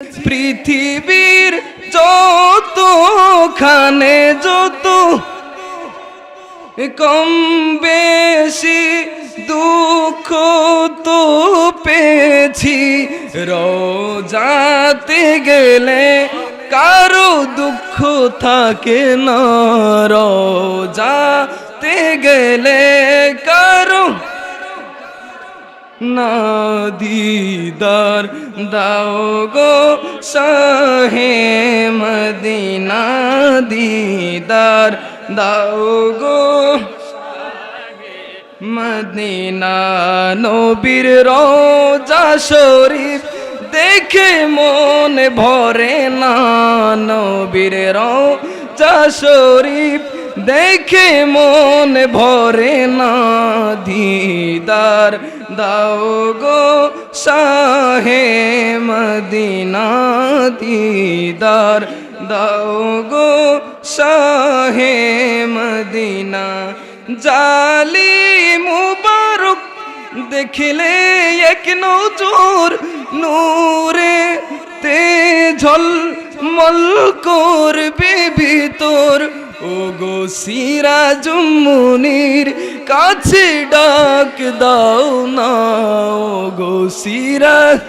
পৃথিবীর যতখানে যত কম বেশি দুঃখ তো পেয়েছি, রোজাতে গেলে কারো দুঃখ থাকে না, রোজাতে গেলে কারো না দিদার দাও গো শাহে মদিনা, দিদার দাও গো মদিনা। নবীর রোজা শরীফ দেখে মন ভরে না, নবীর রোজা শরীফ দেখে মন ভরে না, দিদার দাও গো শাহে মদিনা, দিদার দাও গো শাহে মদিনা। জালি মুবারক দেখিলে এক নজর নূরে তে ঝলমল করবে ভিতর, ও গো সিরাজুম মুনির কাছে ডাক দাও না, ও গো সিরাজ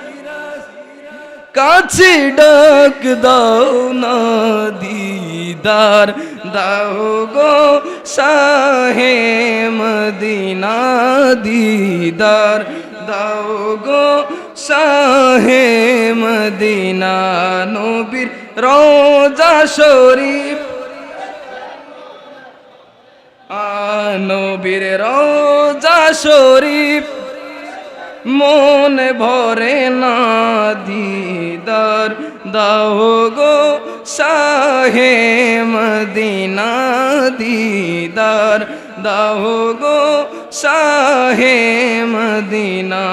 কাছে ডাক দাও না, দিদার দাও গো শাহে মদিনা, দিদার দাও গো শাহে মদিনা। নবীর রোজা শরীফ নবীর রোজা শরীফ মন ভরে না, দিদার দাও গো শাহে মদিনা, দিদার দাও গো শাহে মদিনা।